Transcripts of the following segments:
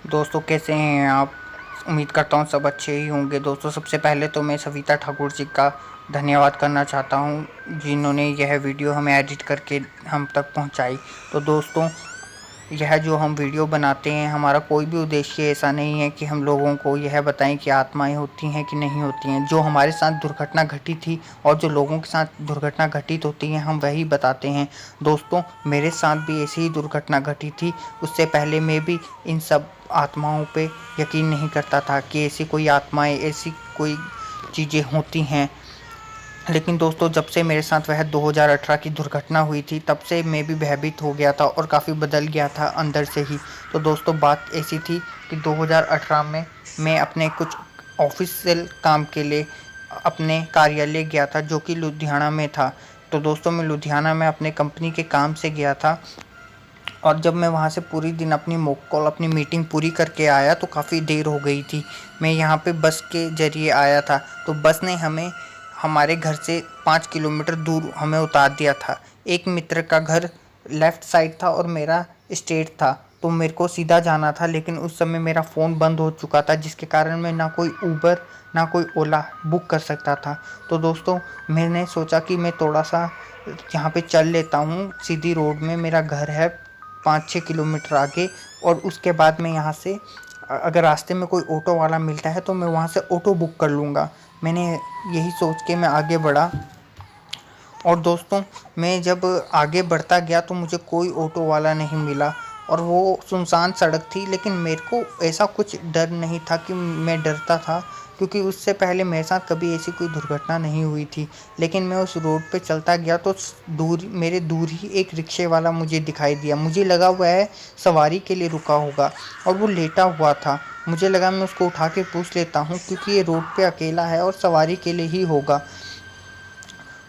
दोस्तों कैसे हैं आप। उम्मीद करता हूँ सब अच्छे ही होंगे। दोस्तों सबसे पहले तो मैं सविता ठाकुर जी का धन्यवाद करना चाहता हूँ जिन्होंने यह वीडियो हमें एडिट करके हम तक पहुँचाई। तो दोस्तों यह जो हम वीडियो बनाते हैं, हमारा कोई भी उद्देश्य ऐसा नहीं है कि हम लोगों को यह बताएं कि आत्माएं होती हैं कि नहीं होती हैं। जो हमारे साथ दुर्घटना घटी थी और जो लोगों के साथ दुर्घटना घटित होती हैं हम वही बताते हैं। दोस्तों मेरे साथ भी ऐसी ही दुर्घटना घटी थी। उससे पहले मैं भी इन सब आत्माओं पे यकीन नहीं करता था कि ऐसी कोई आत्माएं, ऐसी कोई चीज़ें होती हैं। लेकिन दोस्तों जब से मेरे साथ वह 2018 की दुर्घटना हुई थी तब से मैं भी भयभीत हो गया था और काफ़ी बदल गया था अंदर से ही। तो दोस्तों बात ऐसी थी कि 2018 में मैं अपने कुछ ऑफिशियल काम के लिए अपने कार्यालय गया था जो कि लुधियाना में था। तो दोस्तों मैं लुधियाना में अपने कंपनी के काम से गया था और जब मैं वहाँ से पूरी दिन अपनी मॉक कॉल, अपनी मीटिंग पूरी करके आया तो काफ़ी देर हो गई थी। मैं यहाँ पे बस के ज़रिए आया था तो बस ने हमें हमारे घर से 5 किलोमीटर दूर हमें उतार दिया था। एक मित्र का घर लेफ़्ट साइड था और मेरा स्ट्रेट था, तो मेरे को सीधा जाना था। लेकिन उस समय मेरा फ़ोन बंद हो चुका था जिसके कारण मैं ना कोई ऊबर ना कोई ओला बुक कर सकता था। तो दोस्तों मैंने सोचा कि मैं थोड़ा सा यहाँ पे चल लेता हूँ, सीधी रोड में मेरा घर है 5-6 किलोमीटर आगे। और उसके बाद मैं यहाँ से अगर रास्ते में कोई ऑटो वाला मिलता है तो मैं वहाँ से ऑटो बुक कर लूँगा। मैंने यही सोच के मैं आगे बढ़ा और दोस्तों मैं जब आगे बढ़ता गया तो मुझे कोई ऑटो वाला नहीं मिला और वो सुनसान सड़क थी। लेकिन मेरे को ऐसा कुछ डर नहीं था कि मैं डरता था, क्योंकि उससे पहले मेरे साथ कभी ऐसी कोई दुर्घटना नहीं हुई थी। लेकिन मैं उस रोड पे चलता गया तो दूर ही एक रिक्शे वाला मुझे दिखाई दिया। मुझे लगा वह सवारी के लिए रुका होगा और वो लेटा हुआ था। मुझे लगा मैं उसको उठा के पूछ लेता हूँ क्योंकि ये रोड पे अकेला है और सवारी के लिए ही होगा।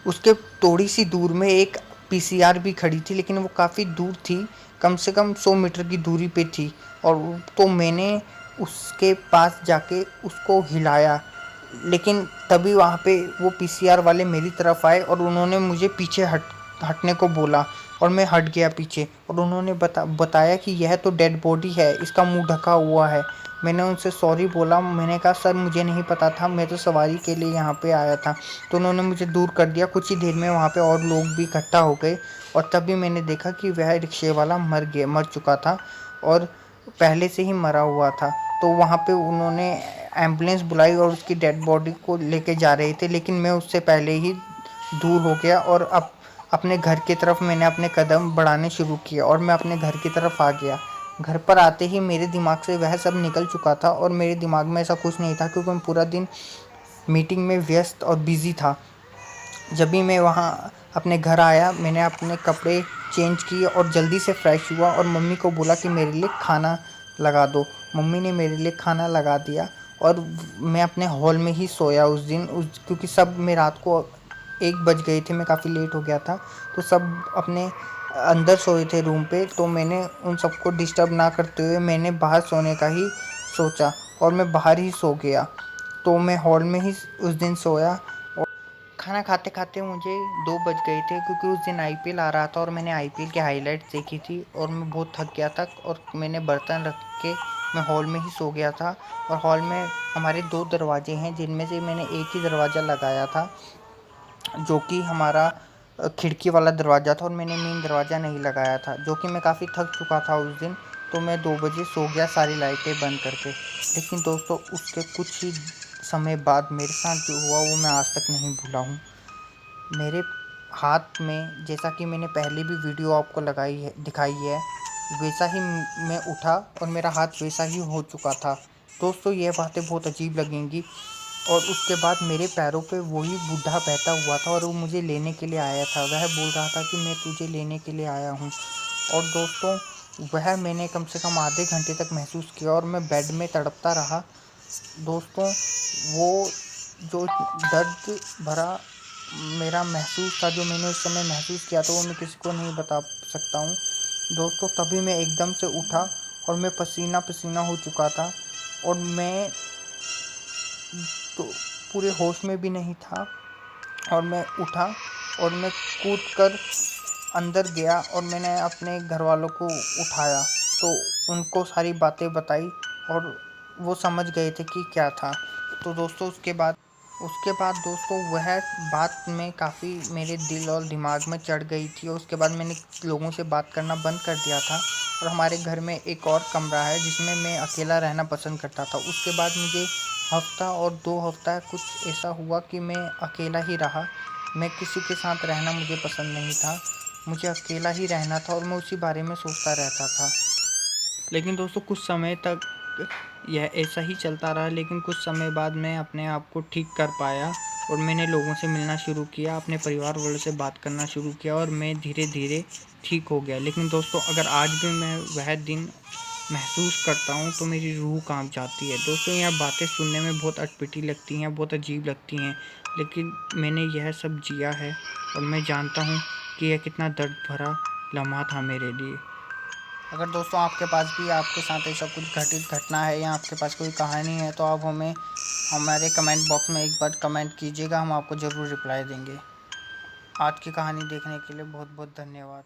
उसके थोड़ी सी दूर में एक पीसीआर भी खड़ी थी, लेकिन वो काफ़ी दूर थी, कम से कम 100 मीटर की दूरी पे थी। और तो मैंने उसके पास जाके उसको हिलाया, लेकिन तभी वहाँ पे वो पीसीआर वाले मेरी तरफ आए और उन्होंने मुझे पीछे हटने को बोला और मैं हट गया पीछे। और उन्होंने बताया कि यह तो डेड बॉडी है, इसका मुंह ढका हुआ है। मैंने उनसे सॉरी बोला। मैंने कहा सर मुझे नहीं पता था, मैं तो सवारी के लिए यहाँ पे आया था। तो उन्होंने मुझे दूर कर दिया। कुछ ही देर में वहाँ पे और लोग भी इकट्ठा हो गए और तभी मैंने देखा कि वह रिक्शे वाला मर चुका था और पहले से ही मरा हुआ था। तो वहाँ पे उन्होंने एम्बुलेंस बुलाई और उसकी डेड बॉडी को लेके जा रहे थे, लेकिन मैं उससे पहले ही दूर हो गया और अब अपने घर की तरफ मैंने अपने कदम बढ़ाने शुरू किए और मैं अपने घर की तरफ आ गया। घर पर आते ही मेरे दिमाग से वह सब निकल चुका था और मेरे दिमाग में ऐसा कुछ नहीं था, क्योंकि मैं पूरा दिन मीटिंग में व्यस्त और बिज़ी था। जब भी मैं वहाँ अपने घर आया मैंने अपने कपड़े चेंज किए और जल्दी से फ्रेश हुआ और मम्मी को बोला कि मेरे लिए खाना लगा दो। मम्मी ने मेरे लिए खाना लगा दिया और मैं अपने हॉल में ही सोया उस दिन। क्योंकि सब में रात को 1 बज गए थे, मैं काफ़ी लेट हो गया था, तो सब अपने अंदर सोए थे रूम पे। तो मैंने उन सबको डिस्टर्ब ना करते हुए मैंने बाहर सोने का ही सोचा और मैं बाहर ही सो गया। तो मैं हॉल में ही उस दिन सोया। खाना खाते खाते मुझे 2 बज गए थे, क्योंकि उस दिन आईपीएल आ रहा था और मैंने आईपीएल की हाइलाइट्स देखी थी और मैं बहुत थक गया था और मैंने बर्तन रख के मैं हॉल में ही सो गया था। और हॉल में हमारे 2 दरवाजे हैं, जिनमें से मैंने एक ही दरवाज़ा लगाया था जो कि हमारा खिड़की वाला दरवाज़ा था, और मैंने मेन दरवाज़ा नहीं लगाया था, जो कि मैं काफ़ी थक चुका था उस दिन। तो मैं 2 बजे सो गया सारी लाइटें बंद करके। लेकिन दोस्तों उसके कुछ ही समय बाद मेरे साथ जो हुआ वो मैं आज तक नहीं भूला हूँ। मेरे हाथ में, जैसा कि मैंने पहले भी वीडियो आपको दिखाई है, वैसा ही मैं उठा और मेरा हाथ वैसा ही हो चुका था। दोस्तों ये बातें बहुत अजीब लगेंगी। और उसके बाद मेरे पैरों पे वही बूढ़ा बैठा हुआ था और वो मुझे लेने के लिए आया था। वह बोल रहा था कि मैं तुझे लेने के लिए आया हूँ। और दोस्तों वह मैंने कम से कम आधे घंटे तक महसूस किया और मैं बेड में तड़पता रहा। दोस्तों वो जो दर्द भरा मेरा महसूस था, जो मैंने उस समय महसूस किया था, वो मैं किसी को नहीं बता सकता हूँ। दोस्तों तभी मैं एकदम से उठा और मैं पसीना पसीना हो चुका था और मैं तो पूरे होश में भी नहीं था। और मैं उठा और मैं कूद कर अंदर गया और मैंने अपने घर वालों को उठाया। तो उनको सारी बातें बताई और वो समझ गए थे कि क्या था। तो दोस्तों उसके बाद दोस्तों वह बात में काफ़ी मेरे दिल और दिमाग में चढ़ गई थी और उसके बाद मैंने लोगों से बात करना बंद कर दिया था। और हमारे घर में एक और कमरा है जिसमें मैं अकेला रहना पसंद करता था। उसके बाद मुझे हफ़्ता और 2 हफ़्ता कुछ ऐसा हुआ कि मैं अकेला ही रहा। मैं किसी के साथ रहना मुझे पसंद नहीं था, मुझे अकेला ही रहना था और मैं उसी बारे में सोचता रहता था। लेकिन दोस्तों कुछ समय तक यह ऐसा ही चलता रहा, लेकिन कुछ समय बाद मैं अपने आप को ठीक कर पाया और मैंने लोगों से मिलना शुरू किया, अपने परिवार वालों से बात करना शुरू किया और मैं धीरे धीरे ठीक हो गया। लेकिन दोस्तों अगर आज भी मैं वह दिन महसूस करता हूँ तो मेरी रूह कांप जाती है। दोस्तों यह बातें सुनने में बहुत अटपटी लगती हैं, बहुत अजीब लगती हैं, लेकिन मैंने यह सब जिया है और मैं जानता हूँ कि यह कितना दर्द भरा लम्हा था मेरे लिए। अगर दोस्तों आपके पास भी आपके साथ ऐसा कुछ घटित घटना है या आपके पास कोई कहानी है तो आप हमें हमारे कमेंट बॉक्स में एक बार कमेंट कीजिएगा, हम आपको ज़रूर रिप्लाई देंगे। आज की कहानी देखने के लिए बहुत बहुत धन्यवाद।